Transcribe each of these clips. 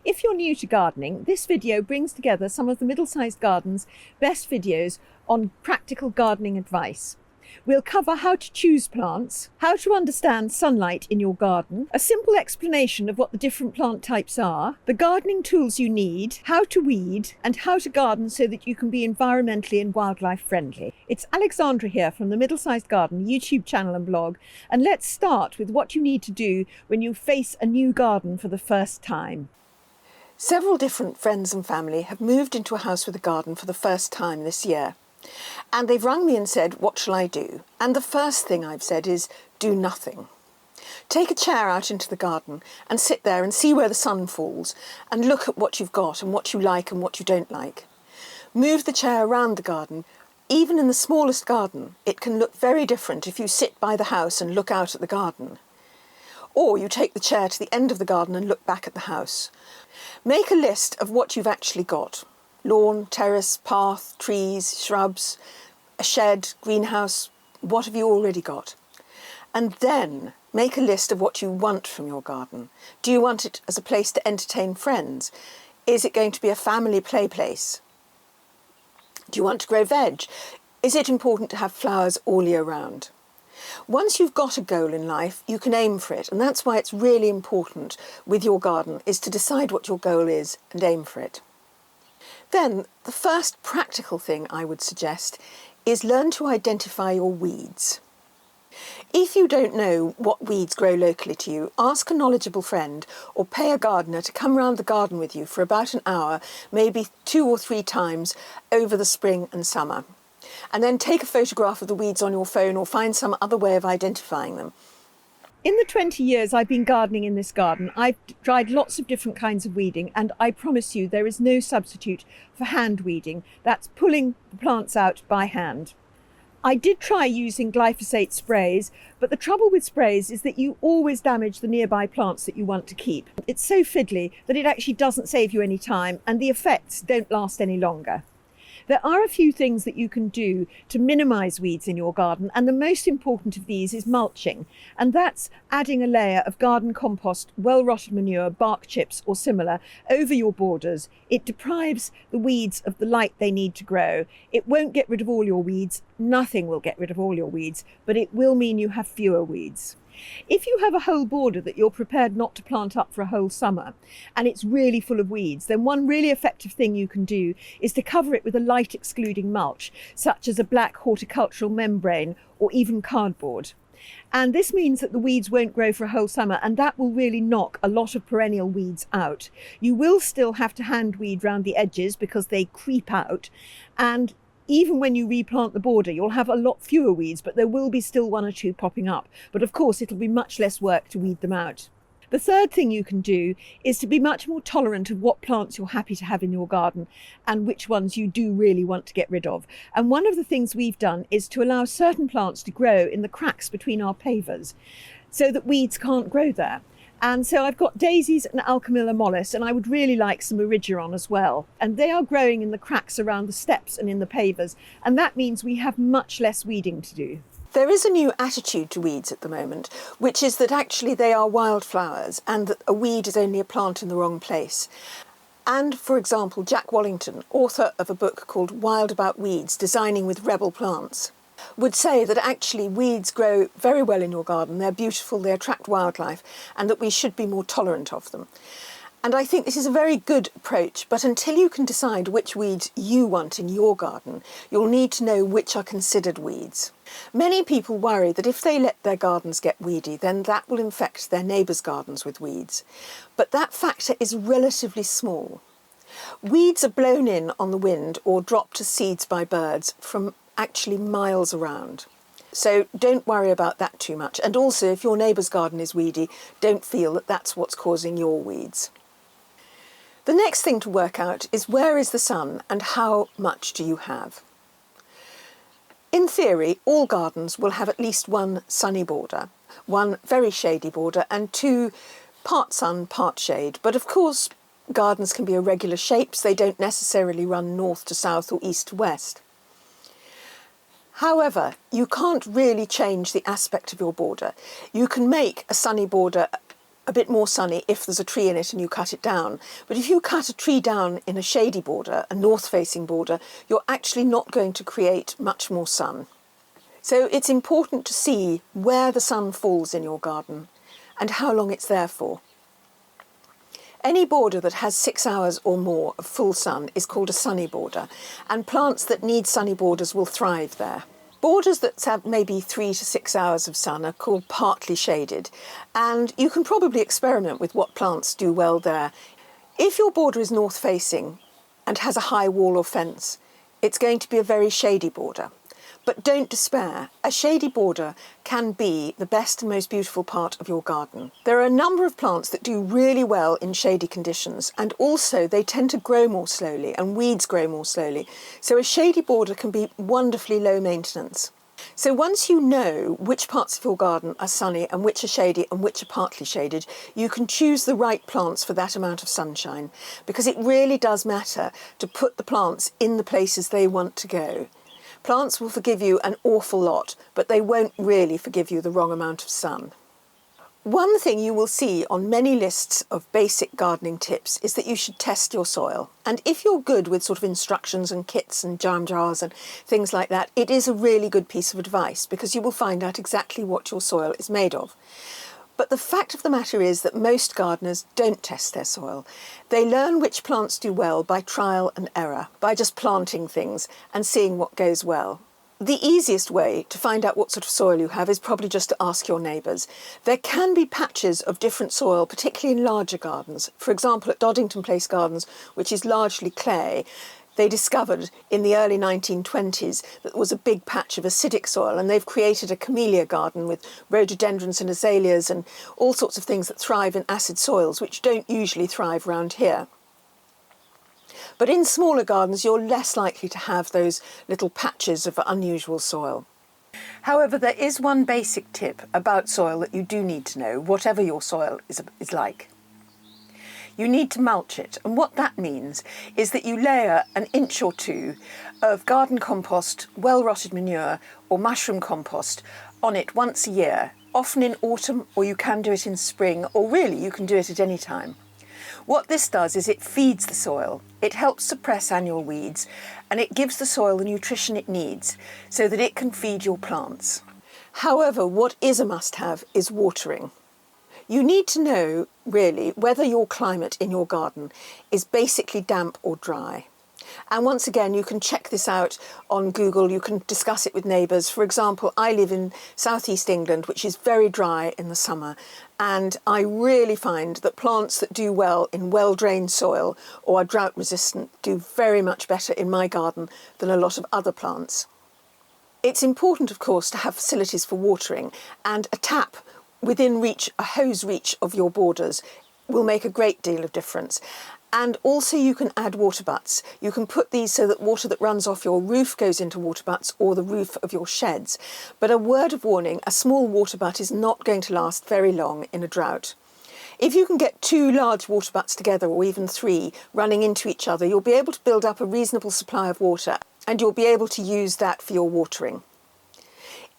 If you're new to gardening, this video brings together some of the Middlesized Garden's best videos on practical gardening advice. We'll cover how to choose plants, how to understand sunlight in your garden, a simple explanation of what the different plant types are, the gardening tools you need, how to weed, and how to garden so that you can be environmentally and wildlife friendly. It's Alexandra here from the Middlesized Garden YouTube channel and blog, and let's start with what you need to do when you face a new garden for the first time. Several different friends and family have moved into a house with a garden for the first time this year. And they've rung me and said, what shall I do? And the first thing I've said is, do nothing. Take a chair out into the garden and sit there and see where the sun falls and look at what you've got and what you like and what you don't like. Move the chair around the garden. Even in the smallest garden, it can look very different if you sit by the house and look out at the garden. Or you take the chair to the end of the garden and look back at the house. Make a list of what you've actually got. Lawn, terrace, path, trees, shrubs, a shed, greenhouse, what have you already got? And then make a list of what you want from your garden. Do you want it as a place to entertain friends? Is it going to be a family play place? Do you want to grow veg? Is it important to have flowers all year round? Once you've got a goal in life, you can aim for it, and that's why it's really important with your garden is to decide what your goal is and aim for it. Then the first practical thing I would suggest is learn to identify your weeds. If you don't know what weeds grow locally to you, ask a knowledgeable friend or pay a gardener to come round the garden with you for about an hour, maybe 2 or 3 times over the spring and summer. And then take a photograph of the weeds on your phone or find some other way of identifying them. In the 20 years I've been gardening in this garden, I've tried lots of different kinds of weeding, and I promise you there is no substitute for hand weeding. That's pulling the plants out by hand. I did try using glyphosate sprays, but the trouble with sprays is that you always damage the nearby plants that you want to keep. It's so fiddly that it actually doesn't save you any time, and the effects don't last any longer. There are a few things that you can do to minimise weeds in your garden, and the most important of these is mulching, and that's adding a layer of garden compost, well-rotted manure, bark chips or similar over your borders. It deprives the weeds of the light they need to grow. It won't get rid of all your weeds, nothing will get rid of all your weeds, but it will mean you have fewer weeds. If you have a whole border that you're prepared not to plant up for a whole summer and it's really full of weeds, then one really effective thing you can do is to cover it with a light excluding mulch, such as a black horticultural membrane or even cardboard. And this means that the weeds won't grow for a whole summer, and that will really knock a lot of perennial weeds out. You will still have to hand weed round the edges because they creep out, and even when you replant the border, you'll have a lot fewer weeds, but there will be still 1 or 2 popping up. But of course, it'll be much less work to weed them out. The third thing you can do is to be much more tolerant of what plants you're happy to have in your garden and which ones you do really want to get rid of. And one of the things we've done is to allow certain plants to grow in the cracks between our pavers so that weeds can't grow there. And so I've got daisies and Alchemilla mollis, and I would really like some erigeron as well. And they are growing in the cracks around the steps and in the pavers, and that means we have much less weeding to do. There is a new attitude to weeds at the moment, which is that actually they are wildflowers and that a weed is only a plant in the wrong place. And, for example, Jack Wallington, author of a book called Wild About Weeds, Designing with Rebel Plants, would say that actually weeds grow very well in your garden, they're beautiful, they attract wildlife, and that we should be more tolerant of them. And I think this is a very good approach, but until you can decide which weeds you want in your garden, you'll need to know which are considered weeds. Many people worry that if they let their gardens get weedy, then that will infect their neighbours' gardens with weeds. But that factor is relatively small. Weeds are blown in on the wind or dropped as seeds by birds from actually miles around. So don't worry about that too much. And also, if your neighbour's garden is weedy, don't feel that that's what's causing your weeds. The next thing to work out is where is the sun and how much do you have? In theory, all gardens will have at least 1 sunny border, 1 very shady border, and 2 part sun, part shade. But of course, gardens can be irregular shapes. They don't necessarily run north to south or east to west. However, you can't really change the aspect of your border. You can make a sunny border a bit more sunny if there's a tree in it and you cut it down. But if you cut a tree down in a shady border, a north-facing border, you're actually not going to create much more sun. So it's important to see where the sun falls in your garden and how long it's there for. Any border that has 6 hours or more of full sun is called a sunny border, and plants that need sunny borders will thrive there. Borders that have maybe 3 to 6 hours of sun are called partly shaded, and you can probably experiment with what plants do well there. If your border is north facing and has a high wall or fence, it's going to be a very shady border. But don't despair, a shady border can be the best and most beautiful part of your garden. There are a number of plants that do really well in shady conditions, and also they tend to grow more slowly and weeds grow more slowly. So a shady border can be wonderfully low maintenance. So once you know which parts of your garden are sunny and which are shady and which are partly shaded, you can choose the right plants for that amount of sunshine, because it really does matter to put the plants in the places they want to go. Plants will forgive you an awful lot, but they won't really forgive you the wrong amount of sun. One thing you will see on many lists of basic gardening tips is that you should test your soil. And if you're good with sort of instructions and kits and jam jars and things like that, it is a really good piece of advice, because you will find out exactly what your soil is made of. But the fact of the matter is that most gardeners don't test their soil. They learn which plants do well by trial and error, by just planting things and seeing what goes well. The easiest way to find out what sort of soil you have is probably just to ask your neighbours. There can be patches of different soil, particularly in larger gardens. For example, at Doddington Place Gardens, which is largely clay, they discovered in the early 1920s that there was a big patch of acidic soil, and they've created a camellia garden with rhododendrons and azaleas and all sorts of things that thrive in acid soils, which don't usually thrive around here. But in smaller gardens, you're less likely to have those little patches of unusual soil. However, there is one basic tip about soil that you do need to know, whatever your soil is like. You need to mulch it, and what that means is that you layer an inch or two of garden compost, well-rotted manure or mushroom compost on it once a year, often in autumn, or you can do it in spring, or really you can do it at any time. What this does is it feeds the soil, it helps suppress annual weeds, and it gives the soil the nutrition it needs so that it can feed your plants. However, what is a must-have is watering. You need to know, really, whether your climate in your garden is basically damp or dry. And once again, you can check this out on Google, you can discuss it with neighbours. For example, I live in southeast England, which is very dry in the summer, and I really find that plants that do well in well-drained soil or are drought resistant do very much better in my garden than a lot of other plants. It's important, of course, to have facilities for watering, and a tap within reach, a hose reach of your borders will make a great deal of difference. And also you can add water butts. You can put these so that water that runs off your roof goes into water butts or the roof of your sheds. But a word of warning, a small water butt is not going to last very long in a drought. If you can get 2 large water butts together, or even 3, running into each other, you'll be able to build up a reasonable supply of water, and you'll be able to use that for your watering.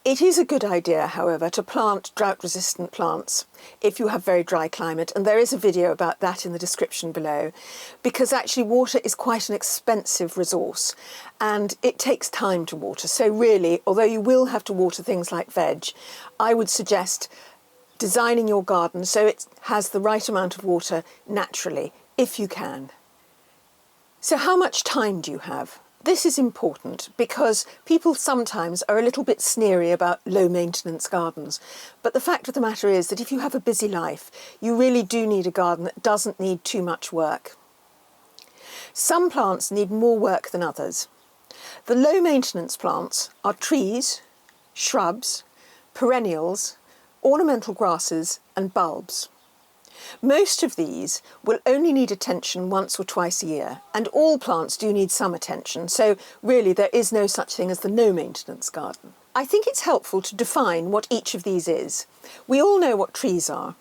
It is a good idea, however, to plant drought-resistant plants if you have very dry climate, and there is a video about that in the description below, because actually water is quite an expensive resource and it takes time to water. So really, although you will have to water things like veg, I would suggest designing your garden so it has the right amount of water naturally, if you can. So how much time do you have? This is important because people sometimes are a little bit sneery about low maintenance gardens. But the fact of the matter is that if you have a busy life, you really do need a garden that doesn't need too much work. Some plants need more work than others. The low maintenance plants are trees, shrubs, perennials, ornamental grasses and bulbs. Most of these will only need attention once or twice a year, and all plants do need some attention, so really there is no such thing as the no-maintenance garden. I think it's helpful to define what each of these is. We all know what trees are.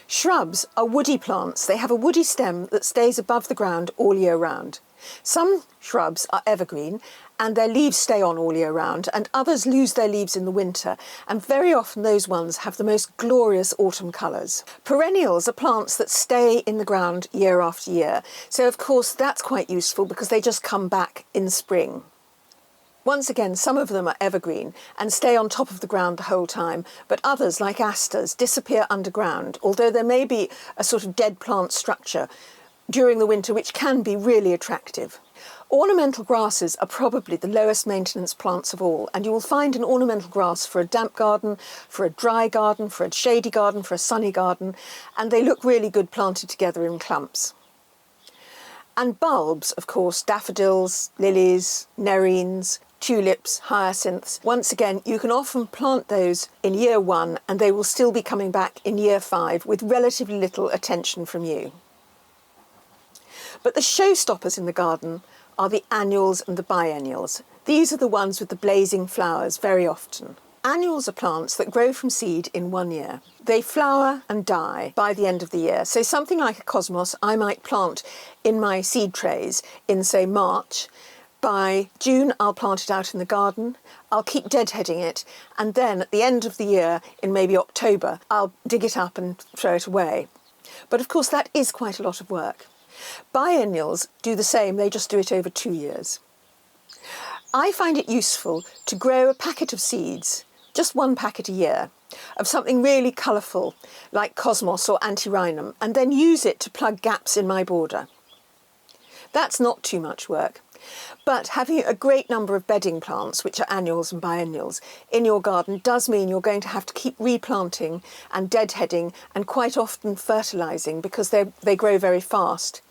Shrubs are woody plants. They have a woody stem that stays above the ground all year round. Some shrubs are evergreen, and their leaves stay on all year round, and others lose their leaves in the winter, and very often those ones have the most glorious autumn colours. Perennials are plants that stay in the ground year after year, so of course that's quite useful because they just come back in spring. Once again, some of them are evergreen and stay on top of the ground the whole time, but others, like asters, disappear underground, although there may be a sort of dead plant structure during the winter which can be really attractive. Ornamental grasses are probably the lowest maintenance plants of all, and you will find an ornamental grass for a damp garden, for a dry garden, for a shady garden, for a sunny garden, and they look really good planted together in clumps. And bulbs, of course, daffodils, lilies, nerines, tulips, hyacinths. Once again, you can often plant those in year 1 and they will still be coming back in year 5 with relatively little attention from you. But the showstoppers in the garden are the annuals and the biennials. These are the ones with the blazing flowers very often. Annuals are plants that grow from seed in 1 year. They flower and die by the end of the year. So something like a cosmos I might plant in my seed trays in, say, March. By June, I'll plant it out in the garden, I'll keep deadheading it, and then at the end of the year, in maybe October, I'll dig it up and throw it away. But of course, that is quite a lot of work. Biennials do the same, they just do it over 2 years. I find it useful to grow a packet of seeds, just 1 packet a year, of something really colourful, like cosmos or antirrhinum, and then use it to plug gaps in my border. That's not too much work. But having a great number of bedding plants, which are annuals and biennials, in your garden does mean you're going to have to keep replanting and deadheading and quite often fertilising because they grow very fast.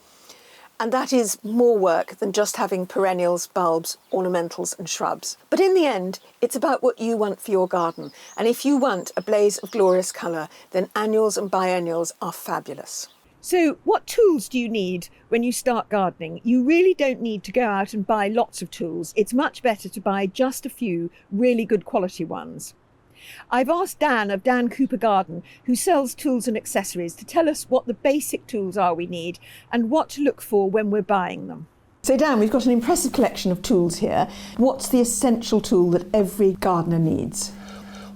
And that is more work than just having perennials, bulbs, ornamentals and shrubs. But in the end, it's about what you want for your garden. And if you want a blaze of glorious colour, then annuals and biennials are fabulous. So what tools do you need when you start gardening? You really don't need to go out and buy lots of tools. It's much better to buy just a few really good quality ones. I've asked Dan of Dan Cooper Garden, who sells tools and accessories, to tell us what the basic tools are we need and what to look for when we're buying them. So Dan, we've got an impressive collection of tools here. What's the essential tool that every gardener needs?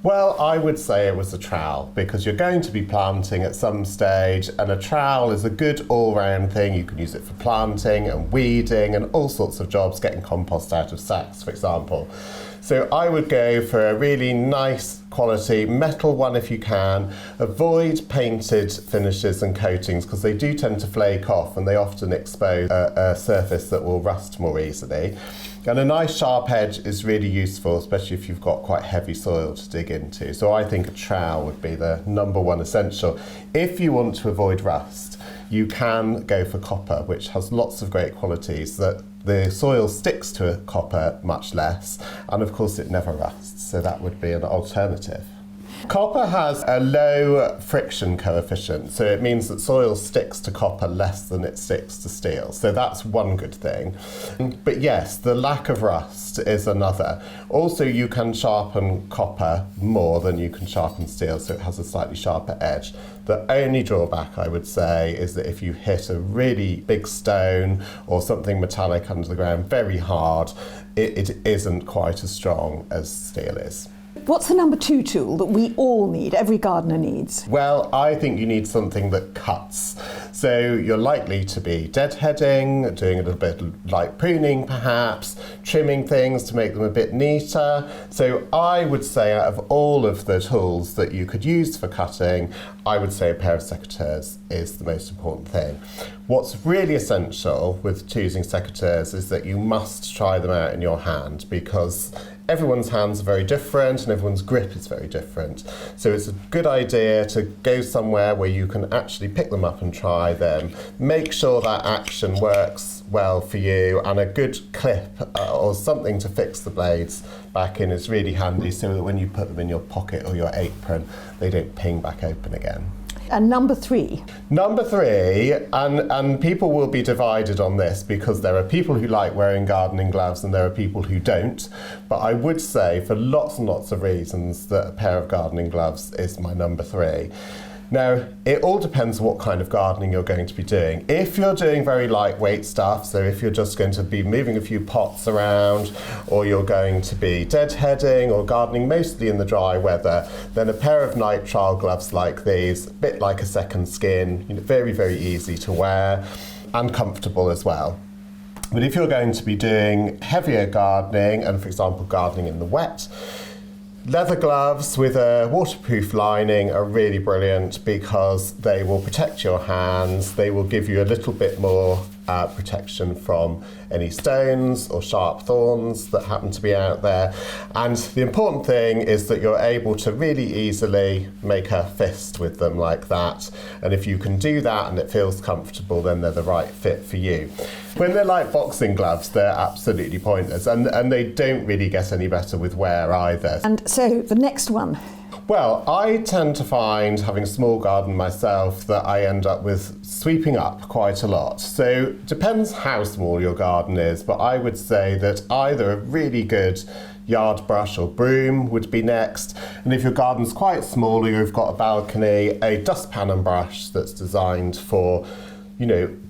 Well, I would say it was a trowel, because you're going to be planting at some stage, and a trowel is a good all-round thing. You can use it for planting and weeding and all sorts of jobs, getting compost out of sacks, for example. So I would go for a really nice quality metal one if you can. Avoid painted finishes and coatings because they do tend to flake off and they often expose a surface that will rust more easily. And a nice sharp edge is really useful, especially if you've got quite heavy soil to dig into. So I think a trowel would be the number one essential. If you want to avoid rust, you can go for copper, which has lots of great qualities. That the soil sticks to copper much less, and of course it never rusts, so that would be an alternative. Copper has a low friction coefficient, so it means that soil sticks to copper less than it sticks to steel, so that's one good thing. But yes, the lack of rust is another. Also, you can sharpen copper more than you can sharpen steel, so it has a slightly sharper edge. The only drawback, I would say, is that if you hit a really big stone or something metallic under the ground very hard, it isn't quite as strong as steel is. What's the number 2 tool that we all need, every gardener needs? Well, I think you need something that cuts. So you're likely to be deadheading, doing a little bit like pruning perhaps, trimming things to make them a bit neater. So I would say out of all of the tools that you could use for cutting, I would say a pair of secateurs is the most important thing. What's really essential with choosing secateurs is that you must try them out in your hand, because everyone's hands are very different and everyone's grip is very different. So it's a good idea to go somewhere where you can actually pick them up and try them. Make sure that action works well for you, and a good clip or something to fix the blades back in is really handy, so that when you put them in your pocket or your apron, they don't ping back open again. And number 3? Number 3, and people will be divided on this, because there are people who like wearing gardening gloves and there are people who don't. But I would say, for lots and lots of reasons, that a pair of gardening gloves is my number 3. Now, it all depends on what kind of gardening you're going to be doing. If you're doing very lightweight stuff, so if you're just going to be moving a few pots around, or you're going to be deadheading or gardening mostly in the dry weather, then a pair of nitrile gloves like these, a bit like a second skin, very, very easy to wear and comfortable as well. But if you're going to be doing heavier gardening, and for example gardening in the wet, leather gloves with a waterproof lining are really brilliant because they will protect your hands, they will give you a little bit more protection from any stones or sharp thorns that happen to be out there. And the important thing is that you're able to really easily make a fist with them like that. And if you can do that and it feels comfortable, then they're the right fit for you. When they're like boxing gloves, they're absolutely pointless, and they don't really get any better with wear either. And so the next one. Well, I tend to find, having a small garden myself, that I end up with sweeping up quite a lot. So depends how small your garden is, but I would say that either a really good yard brush or broom would be next. And if your garden's quite small or you've got a balcony, a dustpan and brush that's designed for,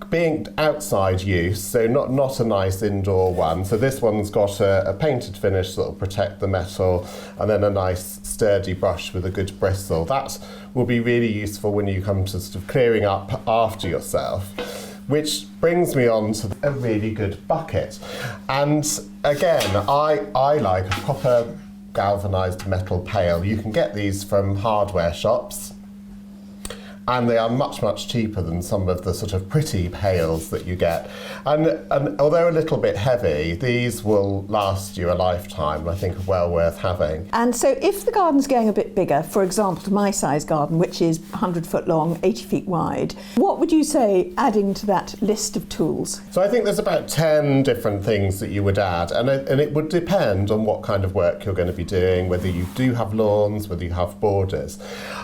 being outside use, so not a nice indoor one. So this one's got a painted finish that will protect the metal, and then a nice sturdy brush with a good bristle. That will be really useful when you come to sort of clearing up after yourself. Which brings me on to a really good bucket. And again, I like a proper galvanised metal pail. You can get these from hardware shops, and they are much, much cheaper than some of the sort of pretty pails that you get. And although a little bit heavy, these will last you a lifetime, I think are well worth having. And so if the garden's going a bit bigger, for example, to my size garden, which is 100 foot long, 80 feet wide, what would you say adding to that list of tools? So I think there's about 10 different things that you would add, and it would depend on what kind of work you're going to be doing, whether you do have lawns, whether you have borders.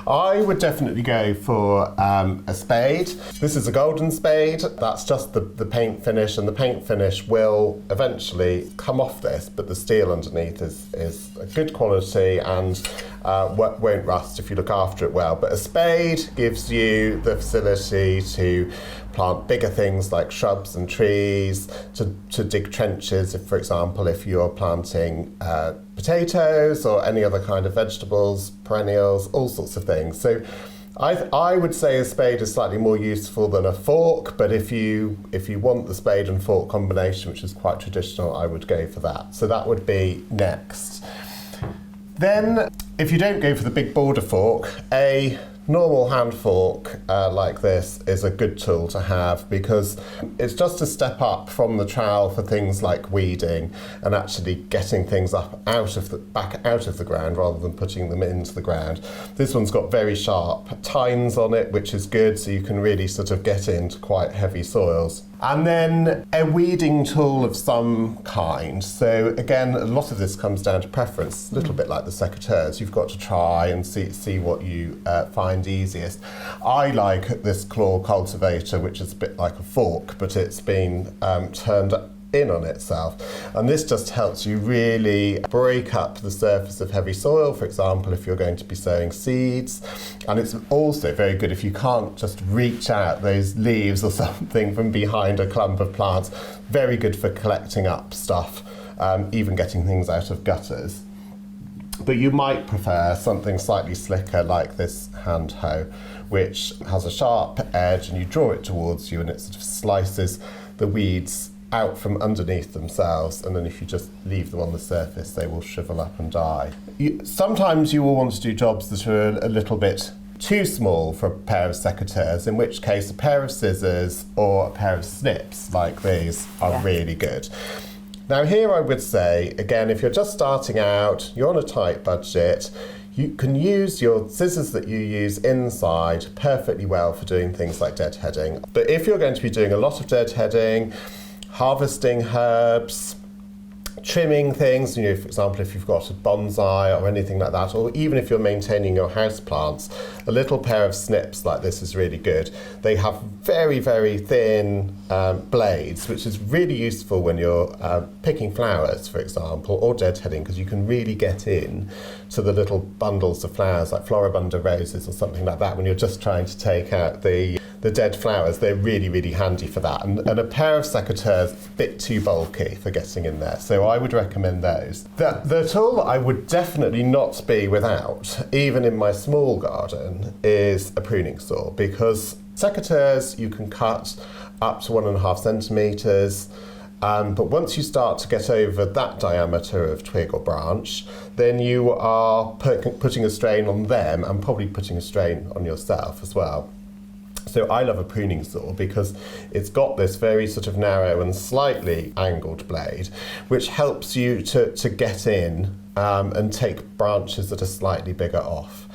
I would definitely go for a spade. This is a golden spade. That's just the paint finish, and the paint finish will eventually come off this, but the steel underneath is a good quality and won't rust if you look after it well. But a spade gives you the facility to plant bigger things like shrubs and trees, to dig trenches, for example, if you're planting potatoes or any other kind of vegetables, perennials, all sorts of things. So I would say a spade is slightly more useful than a fork, but if you want the spade and fork combination, which is quite traditional, I would go for that. So that would be next. Then, if you don't go for the big border fork, a normal hand fork like this is a good tool to have, because it's just a step up from the trowel for things like weeding and actually getting things up back out of the ground rather than putting them into the ground. This one's got very sharp tines on it, which is good, so you can really sort of get into quite heavy soils. And then a weeding tool of some kind. So again, a lot of this comes down to preference, a little bit like the secateurs. You've got to try and see what you find easiest. I like this claw cultivator, which is a bit like a fork, but it's been turned in on itself. And this just helps you really break up the surface of heavy soil, for example, if you're going to be sowing seeds. And it's also very good if you can't just reach out those leaves or something from behind a clump of plants. Very good for collecting up stuff, even getting things out of gutters. But you might prefer something slightly slicker like this hand hoe, which has a sharp edge, and you draw it towards you and it sort of slices the weeds out from underneath themselves, and then if you just leave them on the surface, they will shrivel up and die. Sometimes you will want to do jobs that are a little bit too small for a pair of secateurs, in which case a pair of scissors or a pair of snips like these are really good. Now here I would say, again, if you're just starting out, you're on a tight budget, you can use your scissors that you use inside perfectly well for doing things like deadheading. But if you're going to be doing a lot of deadheading, harvesting herbs, trimming things, you know, for example, if you've got a bonsai or anything like that, or even if you're maintaining your house plants, a little pair of snips like this is really good. They have very, very thin blades, which is really useful when you're picking flowers, for example, or deadheading, because you can really get in to the little bundles of flowers, like floribunda roses or something like that, when you're just trying to take out the dead flowers. They're really, really handy for that. And a pair of secateurs, a bit too bulky for getting in there. So I would recommend those. The tool that I would definitely not be without, even in my small garden, is a pruning saw, because secateurs you can cut up to 1.5 centimetres. But once you start to get over that diameter of twig or branch, then you are putting a strain on them and probably putting a strain on yourself as well. So I love a pruning saw because it's got this very sort of narrow and slightly angled blade, which helps you to get in and take branches that are slightly bigger off.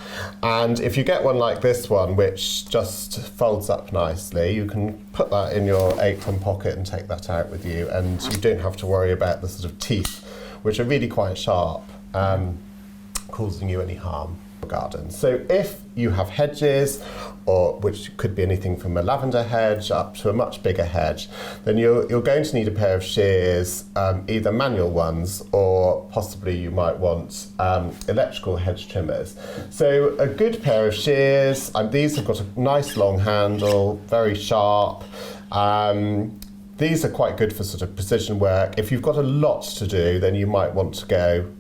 And if you get one like this one, which just folds up nicely, you can put that in your apron pocket and take that out with you, and you don't have to worry about the sort of teeth, which are really quite sharp, causing you any harm. Garden. So if you have hedges, or which could be anything from a lavender hedge up to a much bigger hedge, then you're going to need a pair of shears, either manual ones or possibly you might want electrical hedge trimmers. So a good pair of shears, and these have got a nice long handle, very sharp. These are quite good for sort of precision work. If you've got a lot to do, then you might want to go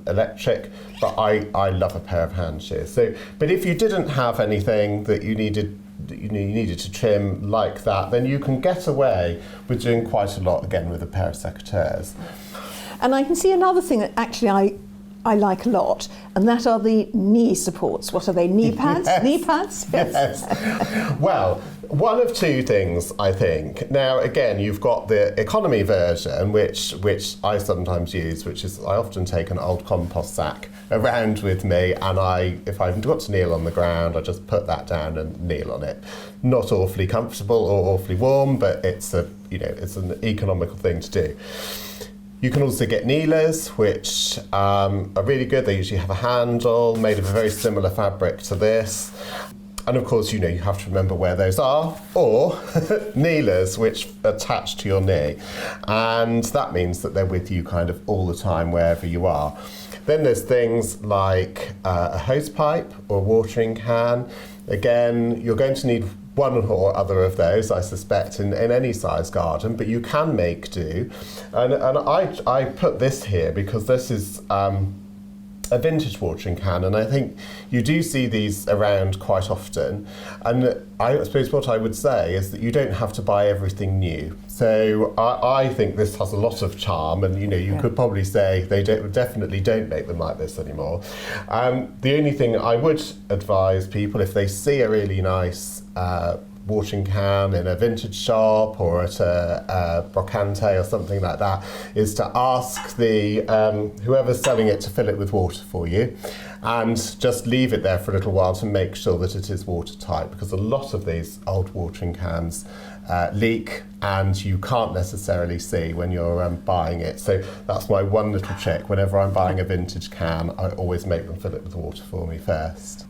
electric, but I love a pair of hand shears. So, but if you didn't have anything that you needed to trim like that, then you can get away with doing quite a lot, again, with a pair of secateurs. And I can see another thing that actually I like a lot, and that are the knee supports. What are they, knee pads? Yes. Knee pads? Yes. Well, one of two things, I think. Now, again, you've got the economy version, which I sometimes use, which is I often take an old compost sack around with me, and if I've got to kneel on the ground, I just put that down and kneel on it. Not awfully comfortable or awfully warm, but it's an economical thing to do. You can also get kneelers, which are really good. They usually have a handle made of a very similar fabric to this. And of course, you have to remember where those are, or kneelers, which attach to your knee. And that means that they're with you kind of all the time, wherever you are. Then there's things like a hose pipe or a watering can. Again, you're going to need one or other of those, I suspect, in any size garden, but you can make do. And I put this here because this is a vintage watering can, and I think you do see these around quite often. And I suppose what I would say is that you don't have to buy everything new. So I think this has a lot of charm, and you could probably say they definitely don't make them like this anymore. The only thing I would advise people, if they see a really nice watering can in a vintage shop or at a brocante or something like that, is to ask the whoever's selling it to fill it with water for you, and just leave it there for a little while to make sure that it is watertight, because a lot of these old watering cans leak and you can't necessarily see when you're buying it. So that's my one little trick. Whenever I'm buying a vintage can, I always make them fill it with water for me first.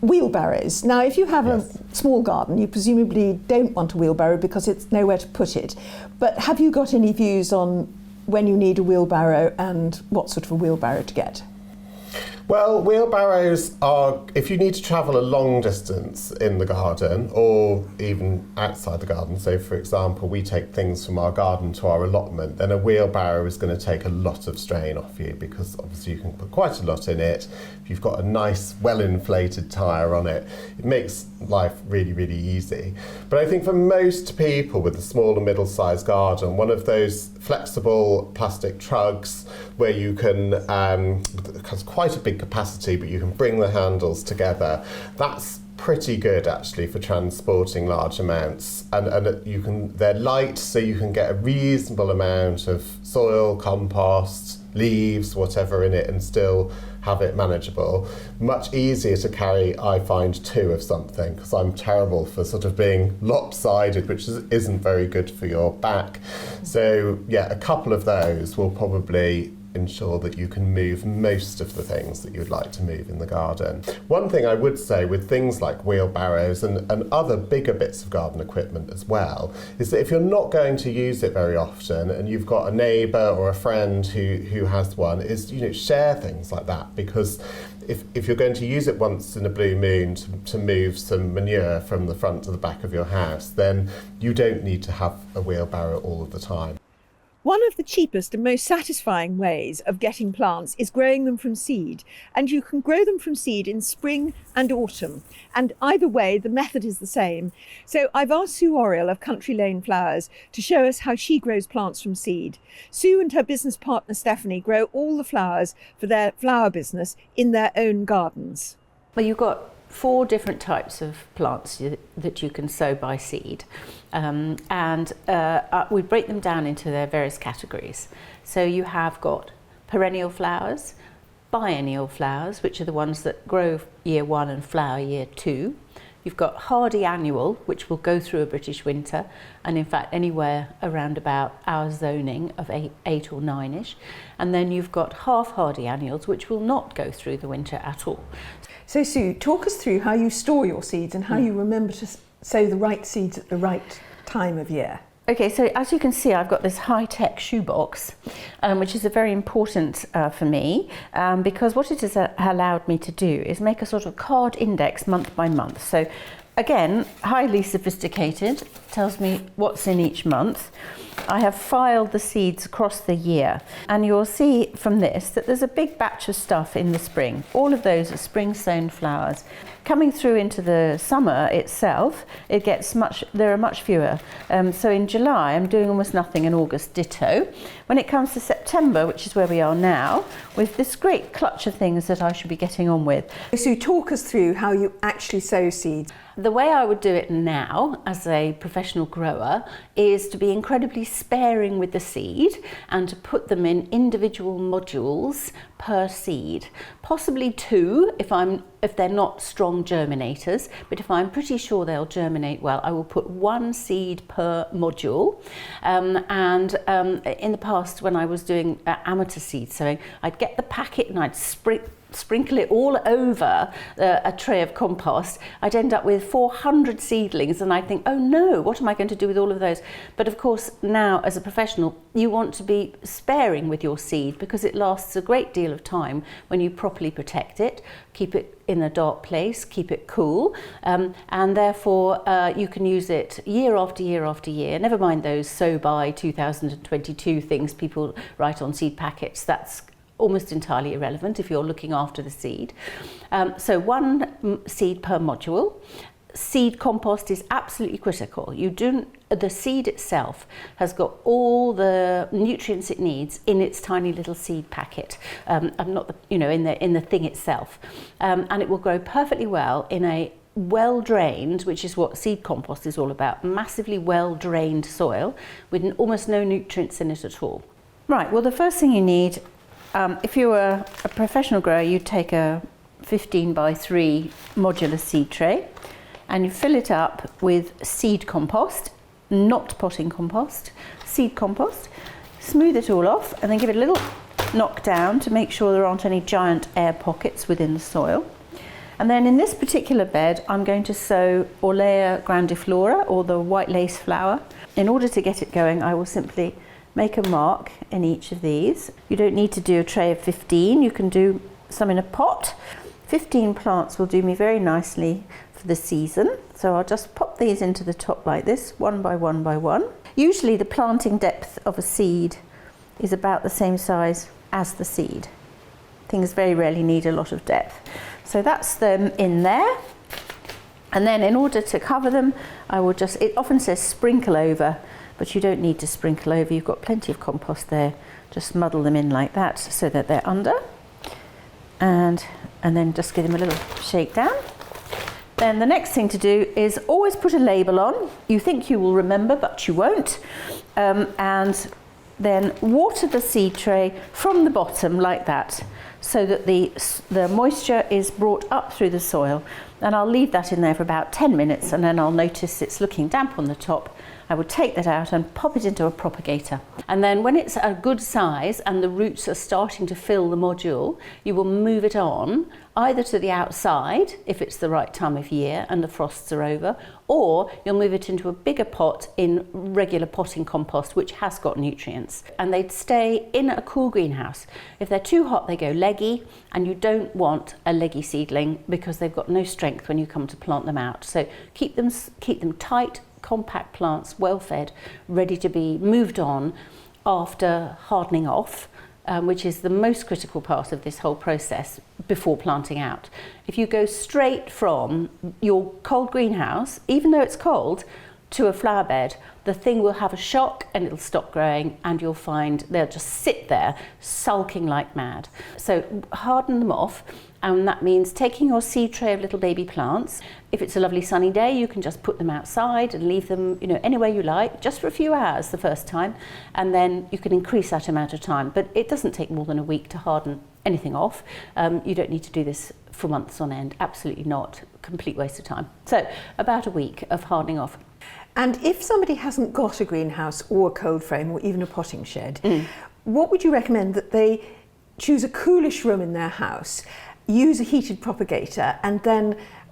Wheelbarrows. Now, if you have Yes. a small garden, you presumably don't want a wheelbarrow because it's nowhere to put it. But have you got any views on when you need a wheelbarrow and what sort of a wheelbarrow to get? Well, wheelbarrows are, if you need to travel a long distance in the garden or even outside the garden, so for example, we take things from our garden to our allotment, then a wheelbarrow is going to take a lot of strain off you, because obviously you can put quite a lot in it. If you've got a nice, well-inflated tyre on it, it makes life really, really easy. But I think for most people with a small and middle-sized garden, one of those flexible plastic trugs where you can, it has quite a big capacity, but you can bring the handles together, that's pretty good actually for transporting large amounts, and they're light, so you can get a reasonable amount of soil, compost, leaves, whatever in it, and still have it manageable. Much easier to carry, I find, 2 of something, because I'm terrible for sort of being lopsided, which isn't very good for your back. So yeah, a couple of those will probably ensure that you can move most of the things that you'd like to move in the garden. One thing I would say with things like wheelbarrows and other bigger bits of garden equipment as well, is that if you're not going to use it very often and you've got a neighbour or a friend who has one, is, you know, share things like that, because if you're going to use it once in a blue moon to move some manure from the front to the back of your house, then you don't need to have a wheelbarrow all of the time. One of the cheapest and most satisfying ways of getting plants is growing them from seed, and you can grow them from seed in spring and autumn, and either way the method is the same. So I've asked Sue Oriel of Country Lane Flowers to show us how she grows plants from seed. Sue and her business partner Stephanie grow all the flowers for their flower business in their own gardens. Well, you've got 4 different types of plants that you can sow by seed, and we break them down into their various categories. So you have got perennial flowers, biennial flowers, which are the ones that grow year 1 and flower year 2. You've got hardy annual, which will go through a British winter, and in fact anywhere around about our zoning of 8 or 9ish. And then you've got half hardy annuals, which will not go through the winter at all. So Sue, talk us through how you store your seeds and how you remember to sow the right seeds at the right time of year. Okay, so as you can see, I've got this high-tech shoebox, which is very important for me, because what it has allowed me to do is make a sort of card index month by month. So again, highly sophisticated, tells me what's in each month. I have filed the seeds across the year, and you'll see from this that there's a big batch of stuff in the spring. All of those are spring sown flowers. Coming through into the summer itself, there are much fewer. So in July, I'm doing almost nothing, in August ditto. When it comes to September, which is where we are now, with this great clutch of things that I should be getting on with. So talk us through how you actually sow seeds. The way I would do it now as a professional grower is to be incredibly sparing with the seed and to put them in individual modules per seed, possibly 2 if they're not strong germinators, but if I'm pretty sure they'll germinate well, I will put 1 seed per module. In the past, when I was doing amateur seed sowing, I'd get the packet and I'd sprinkle it all over a tray of compost. I'd end up with 400 seedlings, and I'd think, oh no, what am I going to do with all of those? But of course, now as a professional, you want to be sparing with your seed, because it lasts a great deal of time when you properly protect it, keep it in a dark place, keep it cool, and therefore you can use it year after year after year. Never mind those sow by 2022 things people write on seed packets. That's almost entirely irrelevant if you're looking after the seed. So 1 seed per module. Seed compost is absolutely critical. The seed itself has got all the nutrients it needs in its tiny little seed packet, in the thing itself, and it will grow perfectly well in a well drained, which is what seed compost is all about, massively well drained soil with almost no nutrients in it at all. Right, well, the first thing you need, if you were a professional grower, you'd take a 15 by 3 modular seed tray and you fill it up with seed compost, not potting compost, seed compost. Smooth it all off and then give it a little knock down to make sure there aren't any giant air pockets within the soil. And then in this particular bed, I'm going to sow Orlea grandiflora, or the white lace flower. In order to get it going, I will simply make a mark in each of these. You don't need to do a tray of 15, you can do some in a pot. 15 plants will do me very nicely for the season. So I'll just pop these into the top like this, 1 by 1 by 1. Usually the planting depth of a seed is about the same size as the seed. Things very rarely need a lot of depth. So that's them in there. And then in order to cover them, I will just, it often says sprinkle over, but you don't need to sprinkle over. You've got plenty of compost there. Just muddle them in like that so that they're under. And then just give them a little shake down. Then the next thing to do is always put a label on. You think you will remember, but you won't. And then water the seed tray from the bottom like that, so that the moisture is brought up through the soil. And I'll leave that in there for about 10 minutes, and then I'll notice it's looking damp on the top. I would take that out and pop it into a propagator. And then when it's a good size and the roots are starting to fill the module, you will move it on either to the outside, if it's the right time of year and the frosts are over, or you'll move it into a bigger pot in regular potting compost, which has got nutrients. And they'd stay in a cool greenhouse. If they're too hot, they go leggy, and you don't want a leggy seedling because they've got no strength when you come to plant them out. So keep them tight, compact plants, well fed, ready to be moved on after hardening off, which is the most critical part of this whole process before planting out. If you go straight from your cold greenhouse, even though it's cold, to a flower bed, the thing will have a shock and it'll stop growing, and you'll find they'll just sit there sulking like mad. So harden them off, and that means taking your seed tray of little baby plants. If it's a lovely sunny day, you can just put them outside and leave them, anywhere you like, just for a few hours the first time, and then you can increase that amount of time. But it doesn't take more than a week to harden anything off. You don't need to do this for months on end, absolutely not, complete waste of time. So about a week of hardening off. And if somebody hasn't got a greenhouse or a cold frame or even a potting shed, what would you recommend? That they choose a coolish room in their house, use a heated propagator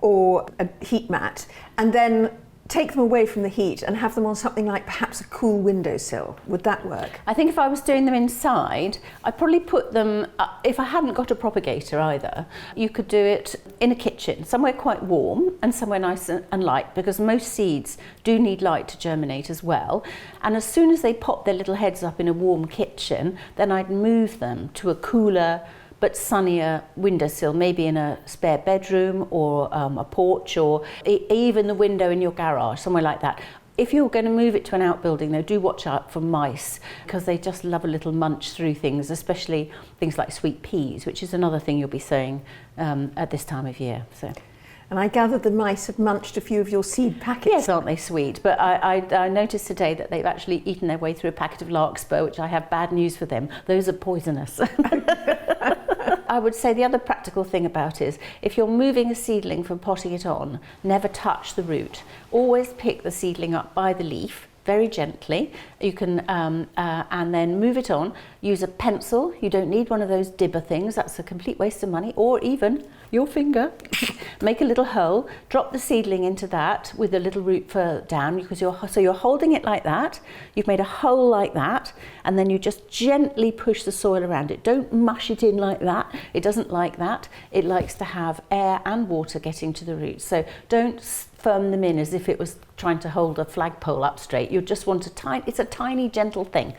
or a heat mat, and then take them away from the heat and have them on something like perhaps a cool windowsill? Would that work? I think if I was doing them inside, I'd probably put them, if I hadn't got a propagator either, you could do it in a kitchen, somewhere quite warm and somewhere nice and light, because most seeds do need light to germinate as well. And as soon as they pop their little heads up in a warm kitchen, then I'd move them to a cooler but sunnier windowsill, maybe in a spare bedroom or a porch, or even the window in your garage, somewhere like that. If you're going to move it to an outbuilding, though, do watch out for mice, because they just love a little munch through things, especially things like sweet peas, which is another thing you'll be sowing at this time of year. So. And I gather the mice have munched a few of your seed packets. Yes, aren't they sweet? But I noticed today that they've actually eaten their way through a packet of larkspur, which I have bad news for them. Those are poisonous. I would say the other practical thing about it is, if you're moving a seedling from potting it on, never touch the root. Always pick the seedling up by the leaf, very gently. You can, and then move it on. Use a pencil. You don't need one of those dibber things. That's a complete waste of money. Or even your finger. Make a little hole. Drop the seedling into that with a little root further down, because you're holding it like that. You've made a hole like that, and then you just gently push the soil around it. Don't mush it in like that. It doesn't like that. It likes to have air and water getting to the roots. So don't firm them in as if it was trying to hold a flagpole up straight. You just want it's a tiny, gentle thing.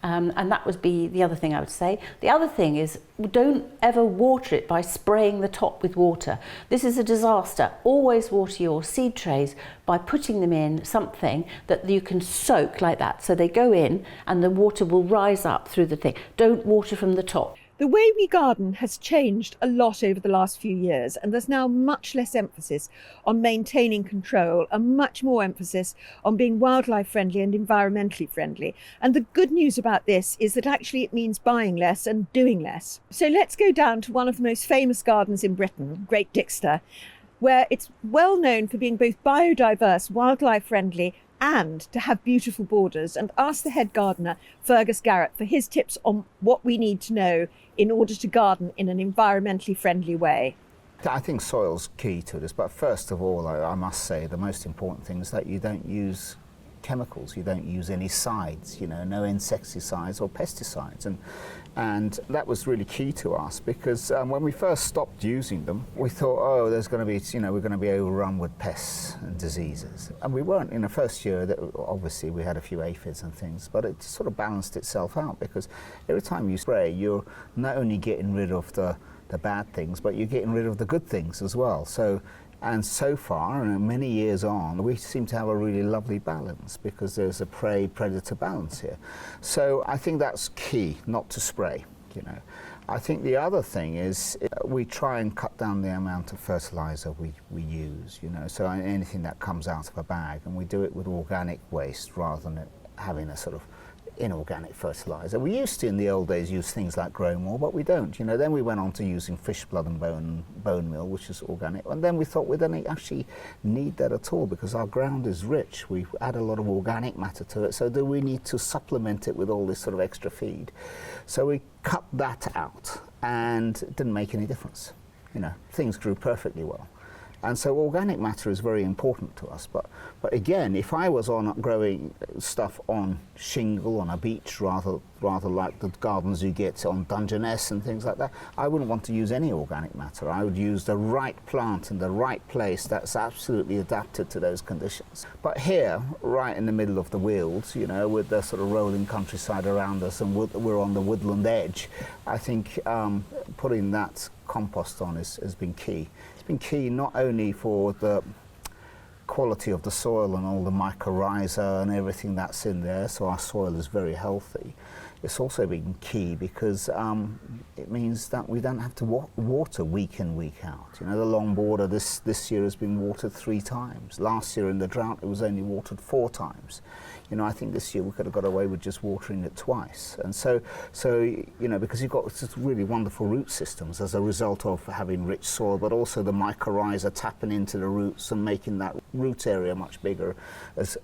And that would be the other thing I would say. The other thing is, don't ever water it by spraying the top with water. This is a disaster. Always water your seed trays by putting them in something that you can soak like that. So they go in and the water will rise up through the thing. Don't water from the top. The way we garden has changed a lot over the last few years, and there's now much less emphasis on maintaining control and much more emphasis on being wildlife friendly and environmentally friendly. And the good news about this is that actually it means buying less and doing less. So let's go down to one of the most famous gardens in Britain, Great Dixter, where it's well known for being both biodiverse, wildlife friendly, and to have beautiful borders, and ask the head gardener, Fergus Garrett, for his tips on what we need to know in order to garden in an environmentally friendly way. I think soil's key to this, but first of all, I must say the most important thing is that you don't use chemicals, you don't use any sides, no insecticides or pesticides, and that was really key to us, because when we first stopped using them, we thought, oh, there's going to be, we're going to be overrun with pests and diseases, and we weren't. In the first year, that obviously we had a few aphids and things, but it sort of balanced itself out, because every time you spray, you're not only getting rid of the bad things, but you're getting rid of the good things as well. And so far, and many years on, we seem to have a really lovely balance, because there's a prey-predator balance here. So I think that's key, not to spray, I think the other thing is we try and cut down the amount of fertilizer we use, so anything that comes out of a bag, and we do it with organic waste rather than it having a sort of inorganic fertiliser. We used to in the old days use things like grow more, but we don't. You know, then we went on to using fish blood and bone meal, which is organic, and then we thought we don't actually need that at all because our ground is rich. We add a lot of organic matter to it, so do we need to supplement it with all this sort of extra feed? So we cut that out, and it didn't make any difference. You know, things grew perfectly well. And so organic matter is very important to us. But again, if I was on growing stuff on shingle on a beach, rather like the gardens you get on Dungeness and things like that, I wouldn't want to use any organic matter. I would use the right plant in the right place that's absolutely adapted to those conditions. But here, right in the middle of the Weald, you know, with the sort of rolling countryside around us, and we're on the woodland edge, I think putting that compost on has been key. It's been key not only for the quality of the soil and all the mycorrhiza and everything that's in there, so our soil is very healthy. It's also been key because it means that we don't have to water week in, week out. You know, the long border this year has been watered 3 times. Last year in the drought it was only watered 4 times. You know, I think this year we could have got away with just watering it twice. And so you know, because you've got just really wonderful root systems as a result of having rich soil, but also the mycorrhiza tapping into the roots and making that root area much bigger as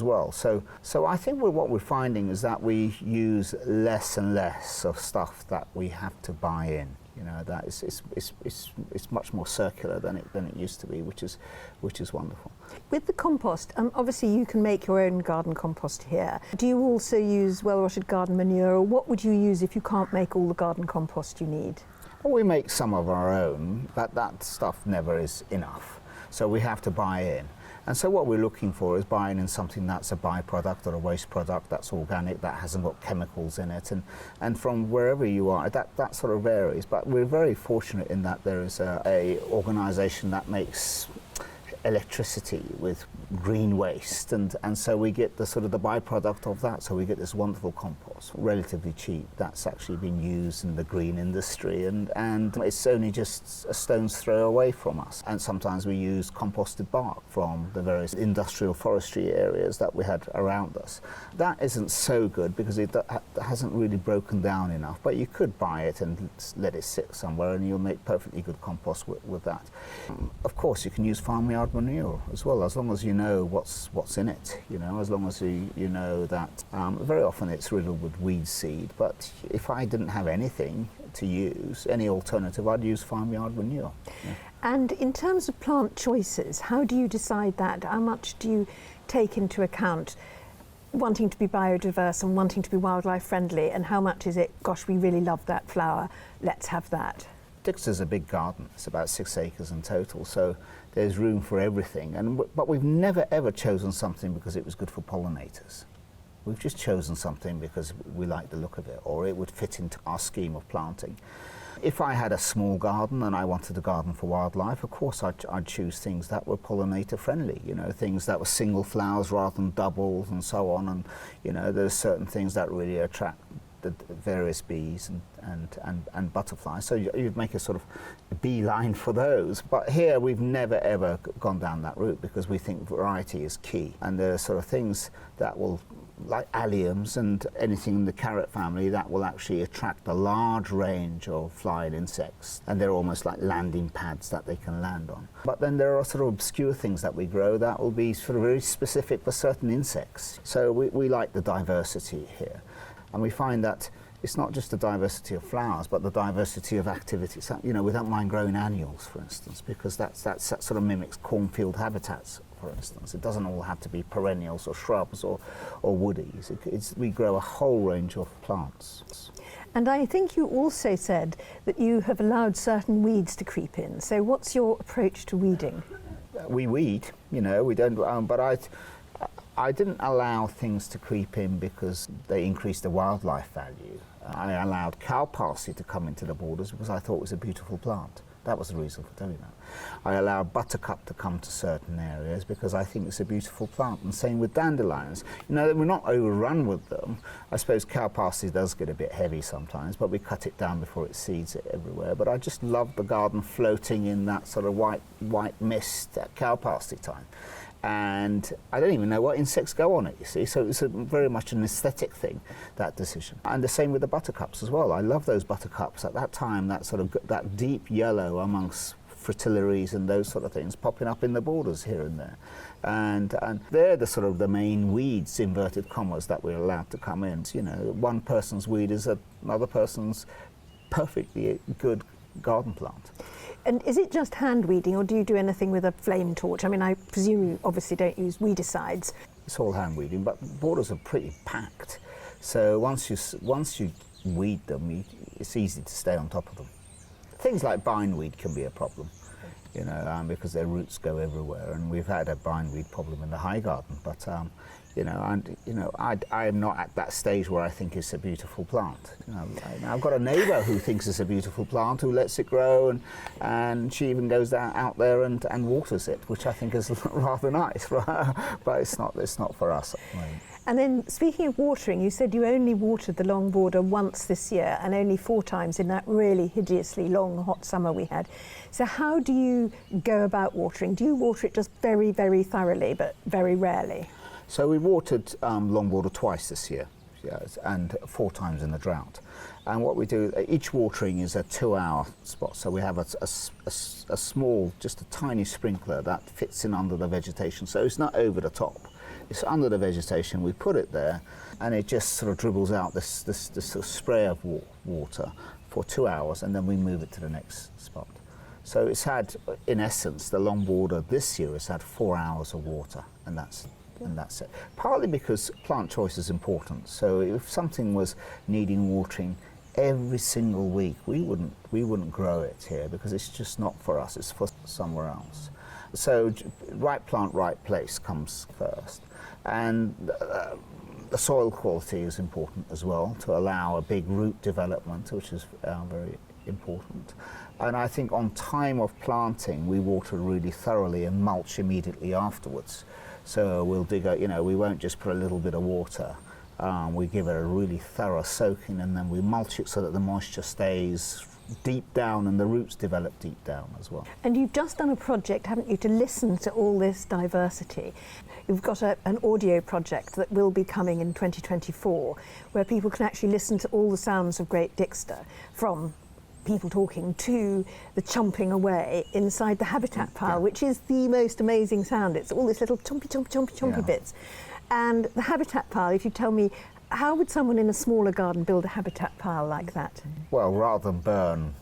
well. So I think what we're finding is that we use less and less of stuff that we have to buy in. You know, that it's much more circular than it used to be, which is wonderful. With the compost, obviously you can make your own garden compost here. Do you also use well-rotted garden manure, or what would you use if you can't make all the garden compost you need? Well, we make some of our own, but that stuff never is enough. So we have to buy in. And so what we're looking for is buying in something that's a byproduct or a waste product that's organic, that hasn't got chemicals in it. And from wherever you are, that sort of varies. But we're very fortunate in that there is a organisation that makes electricity with green waste, and so we get the sort of the byproduct of that. So we get this wonderful compost, relatively cheap, that's actually been used in the green industry, and it's only just a stone's throw away from us. And sometimes we use composted bark from the various industrial forestry areas that we had around us. That isn't so good because it hasn't really broken down enough, but you could buy it and let it sit somewhere and you'll make perfectly good compost with that. Of course you can use farmyard manure as well, as long as you know what's in it, you know, as long as you know that very often it's riddled with weed seed, but if I didn't have anything to use, any alternative, I'd use farmyard manure. Yeah. And in terms of plant choices, how do you decide that? How much do you take into account wanting to be biodiverse and wanting to be wildlife friendly, and how much is it, gosh, we really love that flower, let's have that? Dixter's a big garden, it's about 6 acres in total, so there's room for everything. But we've never ever chosen something because it was good for pollinators. We've just chosen something because we like the look of it, or it would fit into our scheme of planting. If I had a small garden and I wanted a garden for wildlife, of course I'd choose things that were pollinator friendly, you know, things that were single flowers rather than doubles and so on. And you know, there's certain things that really attract the various bees and butterflies, so you'd make a sort of beeline for those. But here we've never ever gone down that route because we think variety is key, and there are sort of things that will, like alliums and anything in the carrot family, that will actually attract a large range of flying insects, and they're almost like landing pads that they can land on. But then there are sort of obscure things that we grow that will be sort of very specific for certain insects. So we like the diversity here. And we find that it's not just the diversity of flowers, but the diversity of activities. You know, we don't mind growing annuals, for instance, because that sort of mimics cornfield habitats, for instance. It doesn't all have to be perennials or shrubs or woodies. We grow a whole range of plants. And I think you also said that you have allowed certain weeds to creep in. So what's your approach to weeding? We weed, you know, we don't, but I didn't allow things to creep in because they increased the wildlife value. I allowed cow parsley to come into the borders because I thought it was a beautiful plant. That was the reason for doing that. I allowed buttercup to come to certain areas because I think it's a beautiful plant, and same with dandelions. You know, we're not overrun with them. I suppose cow parsley does get a bit heavy sometimes, but we cut it down before it seeds it everywhere. But I just love the garden floating in that sort of white mist at cow parsley time. And I don't even know what insects go on it, you see, so it's very much an aesthetic thing, that decision. And the same with the buttercups as well. I love those buttercups at that time, that sort of that deep yellow amongst fritillaries and those sort of things popping up in the borders here and there. And they're the sort of the main weeds, inverted commas, that we're allowed to come in. You know, one person's weed is another person's perfectly good garden plant. And is it just hand weeding, or do you do anything with a flame torch? I mean, I presume you obviously don't use weedicides. It's all hand weeding, but borders are pretty packed. So once you weed them, it's easy to stay on top of them. Things like bindweed can be a problem, you know, because their roots go everywhere. And we've had a bindweed problem in the high garden, but I am not at that stage where I think it's a beautiful plant. You know, I've got a neighbour who thinks it's a beautiful plant, who lets it grow, and she even goes out there and waters it, which I think is rather nice. But it's not for us. And then, speaking of watering, you said you only watered the long border once this year, and only 4 times in that really hideously long hot summer we had. So how do you go about watering? Do you water it just very, very thoroughly, but very rarely? So we watered long border twice this year, yes, and 4 times in the drought. And what we do, each watering is a 2-hour spot. So we have a small, just a tiny sprinkler that fits in under the vegetation. So it's not over the top. It's under the vegetation. We put it there, and it just sort of dribbles out this sort of spray of water for 2 hours, and then we move it to the next spot. So it's had, in essence, the long border this year has had 4 hours of water, and that's it. Partly because plant choice is important. So if something was needing watering every single week, we wouldn't grow it here, because it's just not for us. It's for somewhere else. So right plant, right place comes first, and the soil quality is important as well, to allow a big root development, which is very important. And I think on time of planting, we water really thoroughly and mulch immediately afterwards. So we'll dig out, we won't just put a little bit of water. We give it a really thorough soaking, and then we mulch it so that the moisture stays deep down and the roots develop deep down as well. And you've just done a project, haven't you, to listen to all this diversity. You've got an audio project that will be coming in 2024, where people can actually listen to all the sounds of Great Dixter, from people talking to the chomping away inside the habitat pile, which is the most amazing sound. It's all this little chompy bits. And the habitat pile, if you tell me, how would someone in a smaller garden build a habitat pile like that? Well, rather than burn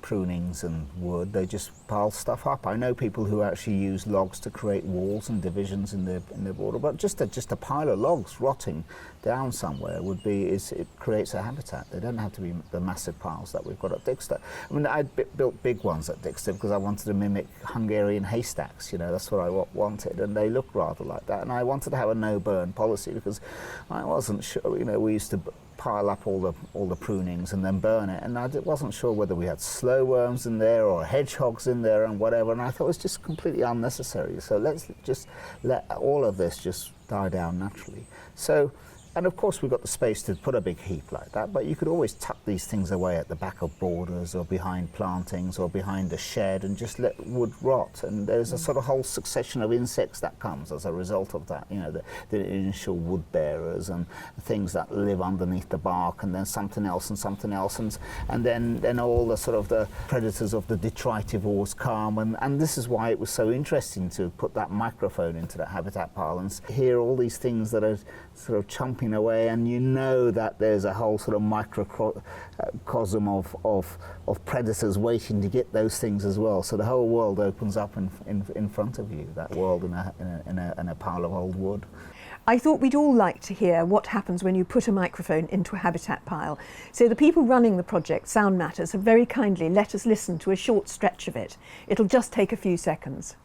prunings and wood, they just pile stuff up. I know people who actually use logs to create walls and divisions in their border, but just a pile of logs rotting down somewhere it creates a habitat. They don't have to be the massive piles that we've got at Dixter. I mean, I built big ones at Dixter because I wanted to mimic Hungarian haystacks. That's what I wanted, and they look rather like that. And I wanted to have a no-burn policy because I wasn't sure. We used to pile up all the prunings and then burn it, and I wasn't sure whether we had slow worms in there or hedgehogs in there and whatever, and I thought it was just completely unnecessary. So let's just let all of this just die down naturally. So, and of course we've got the space to put a big heap like that, but you could always tuck these things away at the back of borders or behind plantings or behind a shed and just let wood rot. And there's a sort of whole succession of insects that comes as a result of that. The initial wood bearers and things that live underneath the bark, and then something else, and then all the sort of the predators of the detritivores come. And this is why it was so interesting to put that microphone into that habitat pile and hear all these things that are sort of chomping away, and that there's a whole sort of microcosm of predators waiting to get those things as well. So the whole world opens up in front of you, that world in a pile of old wood. I thought we'd all like to hear what happens when you put a microphone into a habitat pile. So the people running the project, Sound Matters, have very kindly let us listen to a short stretch of it. It'll just take a few seconds.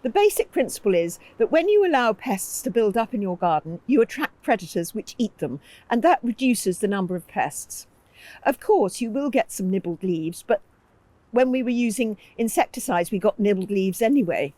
The basic principle is that when you allow pests to build up in your garden, you attract predators which eat them, and that reduces the number of pests. Of course, you will get some nibbled leaves, but when we were using insecticides, we got nibbled leaves anyway.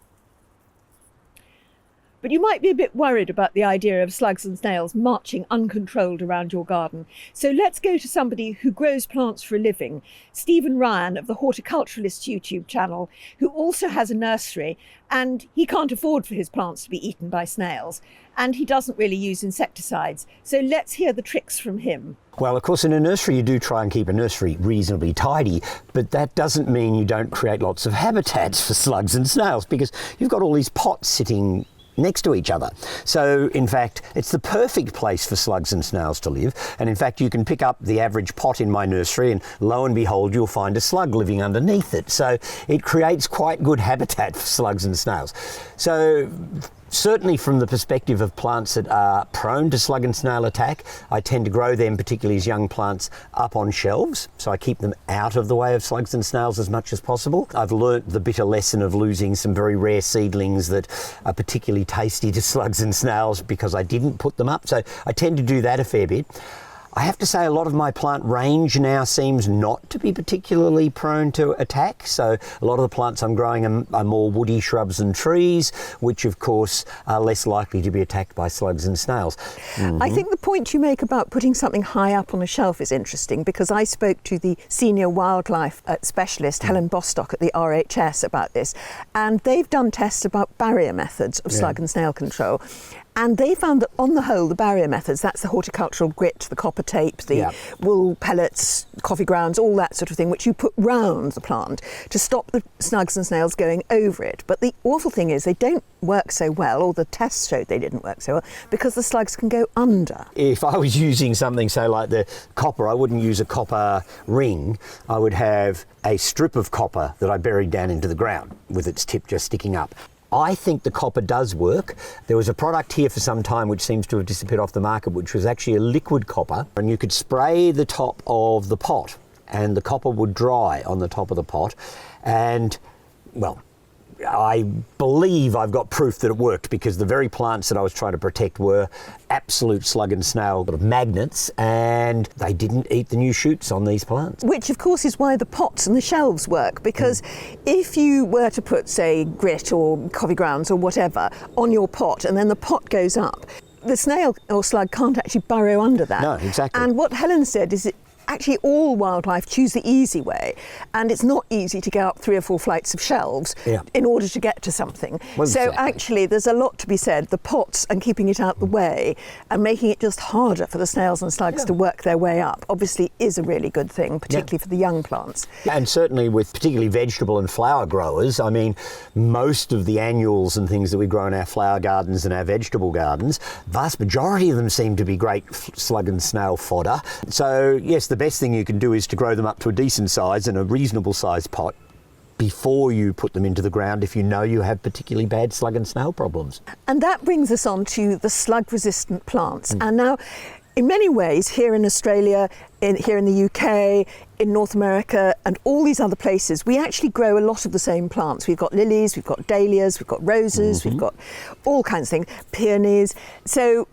But you might be a bit worried about the idea of slugs and snails marching uncontrolled around your garden. So let's go to somebody who grows plants for a living, Stephen Ryan of the Horticulturalist YouTube channel, who also has a nursery, and he can't afford for his plants to be eaten by snails, and he doesn't really use insecticides. So let's hear the tricks from him. Well, of course, in a nursery, you do try and keep a nursery reasonably tidy, but that doesn't mean you don't create lots of habitats for slugs and snails, because you've got all these pots sitting next to each other. So, in fact, it's the perfect place for slugs and snails to live. And in fact, you can pick up the average pot in my nursery and lo and behold, you'll find a slug living underneath it. So it creates quite good habitat for slugs and snails. So certainly from the perspective of plants that are prone to slug and snail attack, I tend to grow them, particularly as young plants, up on shelves. So I keep them out of the way of slugs and snails as much as possible. I've learnt the bitter lesson of losing some very rare seedlings that are particularly tasty to slugs and snails because I didn't put them up. So I tend to do that a fair bit. I have to say a lot of my plant range now seems not to be particularly prone to attack. So a lot of the plants I'm growing are more woody shrubs and trees, which of course are less likely to be attacked by slugs and snails. I think the point you make about putting something high up on a shelf is interesting, because I spoke to the senior wildlife specialist, Helen Bostock at the RHS, about this, and they've done tests about barrier methods of slug and snail control. And they found that on the whole, the barrier methods, that's the horticultural grit, the copper tape, the wool pellets, coffee grounds, all that sort of thing, which you put round the plant to stop the slugs and snails going over it. But the awful thing is they don't work so well, or the tests showed they didn't work so well, because the slugs can go under. If I was using something, say like the copper, I wouldn't use a copper ring. I would have a strip of copper that I buried down into the ground with its tip just sticking up. I think the copper does work. There was a product here for some time which seems to have disappeared off the market, which was actually a liquid copper, and you could spray the top of the pot and the copper would dry on the top of the pot. And, well, I believe I've got proof that it worked, because the very plants that I was trying to protect were absolute slug and snail sort of magnets, and they didn't eat the new shoots on these plants. Which of course is why the pots and the shelves work, because if you were to put, say, grit or coffee grounds or whatever on your pot and then the pot goes up, the snail or slug can't actually burrow under that. No, exactly. And what Helen said is actually all wildlife choose the easy way, and it's not easy to go up 3 or 4 flights of shelves in order to get to something. Well, so exactly. actually there's a lot to be said. The pots and keeping it out the way and making it just harder for the snails and slugs to work their way up obviously is a really good thing, particularly for the young plants. And certainly with particularly vegetable and flower growers, I mean, most of the annuals and things that we grow in our flower gardens and our vegetable gardens, vast majority of them seem to be great slug and snail fodder. So yes, the best thing you can do is to grow them up to a decent size in a reasonable sized pot before you put them into the ground if you know you have particularly bad slug and snail problems. And that brings us on to the slug resistant plants. And now, in many ways, here in Australia, here in the UK, in North America and all these other places, we actually grow a lot of the same plants. We've got lilies, we've got dahlias, we've got roses, we've got all kinds of things, peonies. So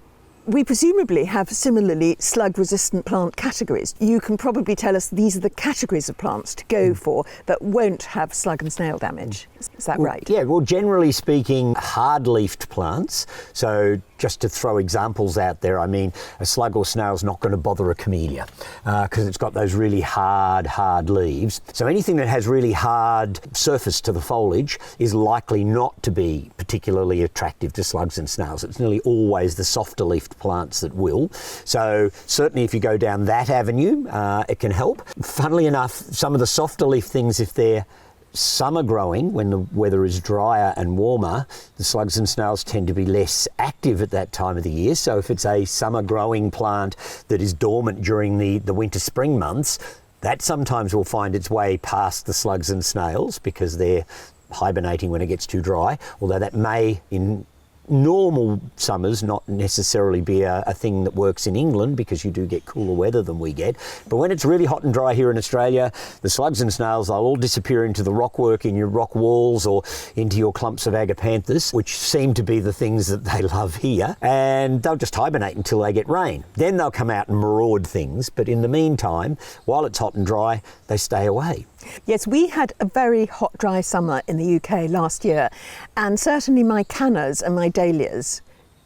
we presumably have similarly slug-resistant plant categories. You can probably tell us these are the categories of plants to go for that won't have slug and snail damage. Is that right? Yeah, well, generally speaking, hard-leafed plants. So just to throw examples out there, I mean, a slug or snail's not going to bother a camellia because it's got those really hard leaves. So anything that has really hard surface to the foliage is likely not to be particularly attractive to slugs and snails. It's nearly always the softer leafed plants that will. So certainly if you go down that avenue, it can help. Funnily enough, some of the softer leaf things, if they're summer growing, when the weather is drier and warmer, the slugs and snails tend to be less active at that time of the year. So if it's a summer growing plant that is dormant during the winter spring months, that sometimes will find its way past the slugs and snails because they're hibernating when it gets too dry, although that may in normal summers not necessarily be a thing that works in England because you do get cooler weather than we get. But when it's really hot and dry here in Australia, the slugs and snails, they'll all disappear into the rockwork in your rock walls or into your clumps of agapanthus, which seem to be the things that they love here, and they'll just hibernate until they get rain. Then they'll come out and maraud things, but in the meantime, while it's hot and dry, they stay away. Yes, we had a very hot, dry summer in the UK last year, and certainly my cannas and my dahlias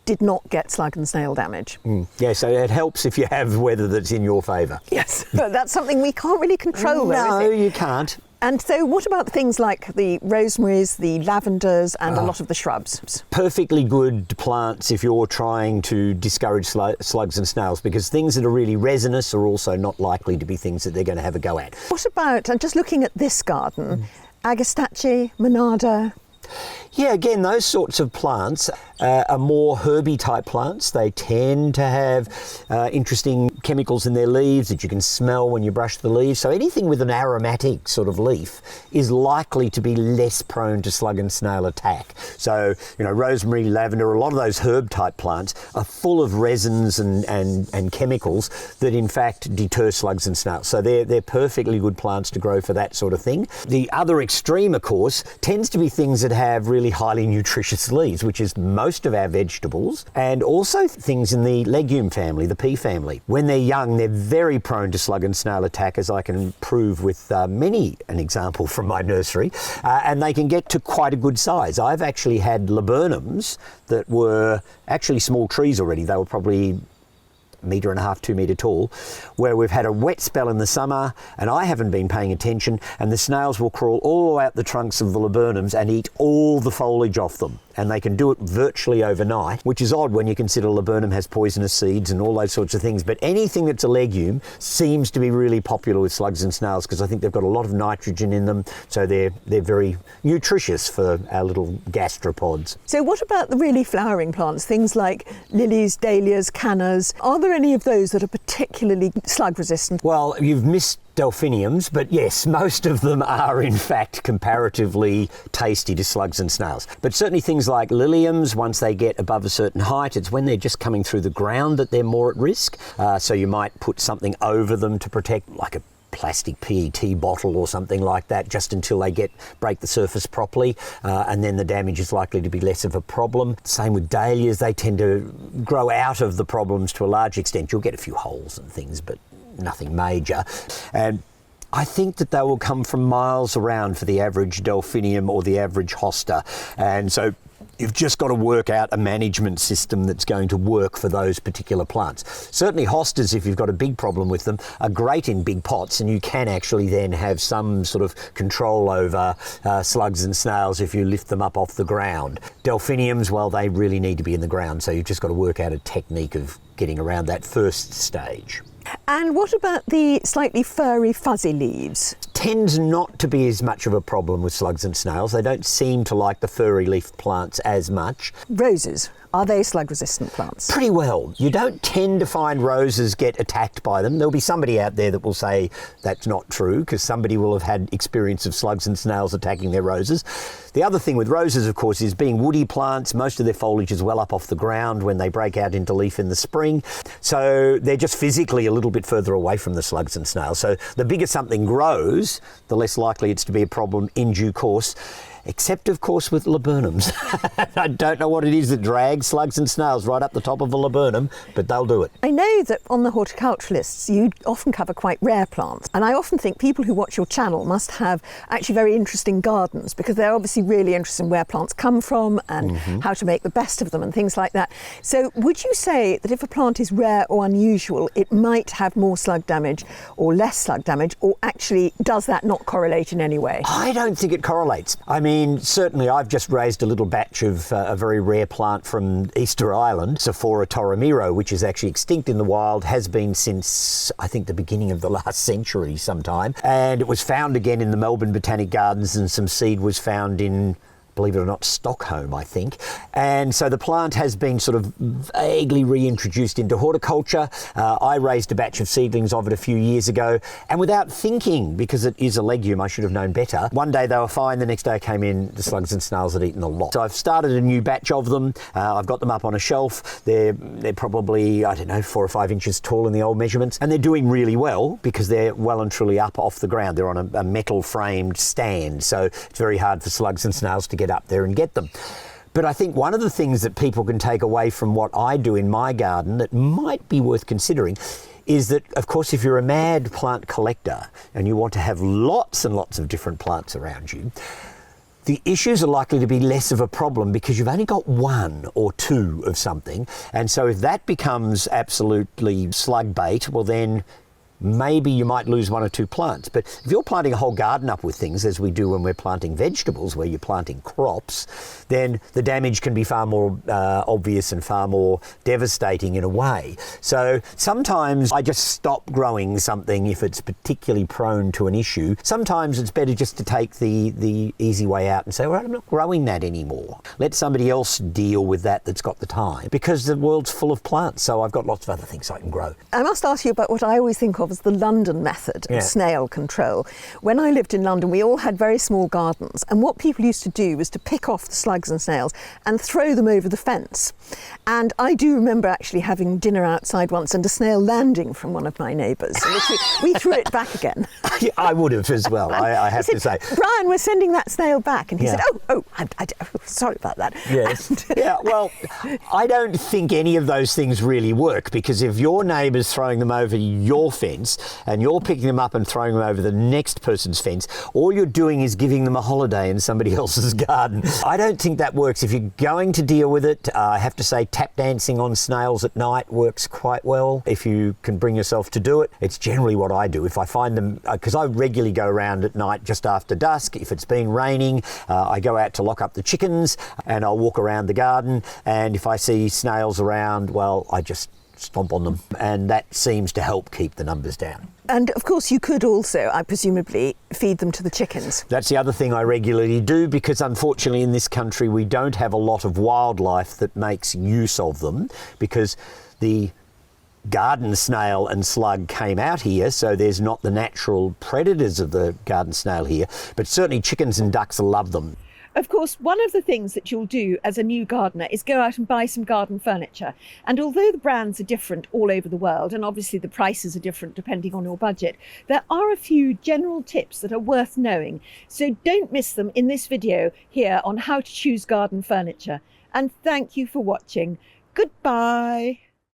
did not get slug and snail damage. Yeah, so it helps if you have weather that's in your favour. Yes, but that's something we can't really control, though, No, is it? you can't. And so what about things like the rosemaries, the lavenders and a lot of the shrubs? Perfectly good plants if you're trying to discourage slugs and snails, because things that are really resinous are also not likely to be things that they're going to have a go at. What about, and just looking at this garden, agastache, monarda? Yeah, again, those sorts of plants are more herby type plants. They tend to have interesting chemicals in their leaves that you can smell when you brush the leaves. So anything with an aromatic sort of leaf is likely to be less prone to slug and snail attack. So, you know, rosemary, lavender, a lot of those herb type plants are full of resins and chemicals that in fact deter slugs and snails. So they're perfectly good plants to grow for that sort of thing. The other extreme, of course, tends to be things that have really highly nutritious leaves, which is most of our vegetables, and also things in the legume family, the pea family. When they're young, they're very prone to slug and snail attack, as I can prove with many an example from my nursery, and they can get to quite a good size. I've actually had laburnums that were actually small trees already. They were probably 1.5 meters, 2 metre tall, where we've had a wet spell in the summer and I haven't been paying attention, and the snails will crawl all out the trunks of the laburnums and eat all the foliage off them. And they can do it virtually overnight, which is odd when you consider laburnum has poisonous seeds and all those sorts of things. But anything that's a legume seems to be really popular with slugs and snails because I think they've got a lot of nitrogen in them, so they're very nutritious for our little gastropods. So what about the really flowering plants, things like lilies, dahlias, cannas? Are there any of those that are particularly slug resistant? Well, you've missed delphiniums, but yes, most of them are in fact comparatively tasty to slugs and snails. But certainly things like liliums, once they get above a certain height, it's when they're just coming through the ground that they're more at risk. So you might put something over them to protect, like a plastic PET bottle or something like that, just until they break the surface properly, and then the damage is likely to be less of a problem. Same with dahlias, they tend to grow out of the problems to a large extent. You'll get a few holes and things, but nothing major. And I think that they will come from miles around for the average delphinium or the average hosta. And so you've just got to work out a management system that's going to work for those particular plants. Certainly hostas, if you've got a big problem with them, are great in big pots, and you can actually then have some sort of control over slugs and snails if you lift them up off the ground. Delphiniums, well, they really need to be in the ground, so you've just got to work out a technique of getting around that first stage. And what about the slightly furry, fuzzy leaves? Tends not to be as much of a problem with slugs and snails. They don't seem to like the furry leaf plants as much. Roses, are they slug resistant plants? Pretty well. You don't tend to find roses get attacked by them. There'll be somebody out there that will say that's not true, because somebody will have had experience of slugs and snails attacking their roses. The other thing with roses, of course, is being woody plants, most of their foliage is well up off the ground when they break out into leaf in the spring. So they're just physically a little bit further away from the slugs and snails. So the bigger something grows, the less likely it's to be a problem in due course. Except, of course, with laburnums. I don't know what it is that drags slugs and snails right up the top of a laburnum, but they'll do it. I know that on the horticulturalists, you often cover quite rare plants. And I often think people who watch your channel must have actually very interesting gardens, because they're obviously really interested in where plants come from and how to make the best of them and things like that. So would you say that if a plant is rare or unusual, it might have more slug damage or less slug damage, or actually does that not correlate in any way? I don't think it correlates. I mean, certainly I've just raised a little batch of a very rare plant from Easter Island, Sophora toromiro, which is actually extinct in the wild, has been since, I think, the beginning of the last century sometime. And it was found again in the Melbourne Botanic Gardens, and some seed was found in, believe it or not, Stockholm, I think. And so the plant has been sort of vaguely reintroduced into horticulture. I raised a batch of seedlings of it a few years ago, and without thinking, because it is a legume, I should have known better. One day they were fine, the next day I came in, the slugs and snails had eaten a lot. So I've started a new batch of them. I've got them up on a shelf. They're probably, I don't know, 4 or 5 inches tall in the old measurements, and they're doing really well because they're well and truly up off the ground. They're on a metal framed stand, so it's very hard for slugs and snails to get up there and get them. But I think one of the things that people can take away from what I do in my garden that might be worth considering is that, of course, if you're a mad plant collector and you want to have lots and lots of different plants around you, the issues are likely to be less of a problem because you've only got one or two of something. And so if that becomes absolutely slug bait, well then maybe you might lose one or two plants. But if you're planting a whole garden up with things, as we do when we're planting vegetables, where you're planting crops, then the damage can be far more obvious and far more devastating in a way. So sometimes I just stop growing something if it's particularly prone to an issue. Sometimes it's better just to take the easy way out and say, well, I'm not growing that anymore. Let somebody else deal with that that's got the time, because the world's full of plants, so I've got lots of other things I can grow. I must ask you about what I always think of as the London method of snail control. When I lived in London, we all had very small gardens, and what people used to do was to pick off the slugs and snails and throw them over the fence. And I do remember actually having dinner outside once and a snail landing from one of my neighbours. We threw it back again. I would have as well, I have to say. Brian, we're sending that snail back. And he said, sorry about that. Yes. Well, I don't think any of those things really work, because if your neighbour's throwing them over your fence and you're picking them up and throwing them over the next person's fence, all you're doing is giving them a holiday in somebody else's garden. I don't think that works. If you're going to deal with it, I have to say tap dancing on snails at night works quite well. If you can bring yourself to do it, it's generally what I do. If I find them, because I regularly go around at night just after dusk. If it's been raining, I go out to lock up the chickens and I'll walk around the garden, and if I see snails around, well, I just stomp on them, and that seems to help keep the numbers down. And of course you could also, I presumably, feed them to the chickens. That's the other thing I regularly do, because unfortunately in this country we don't have a lot of wildlife that makes use of them, because the garden snail and slug came out here, so there's not the natural predators of the garden snail here, but certainly chickens and ducks love them. Of course, one of the things that you'll do as a new gardener is go out and buy some garden furniture. And although the brands are different all over the world, and obviously the prices are different depending on your budget, there are a few general tips that are worth knowing. So don't miss them in this video here on how to choose garden furniture. And thank you for watching. Goodbye.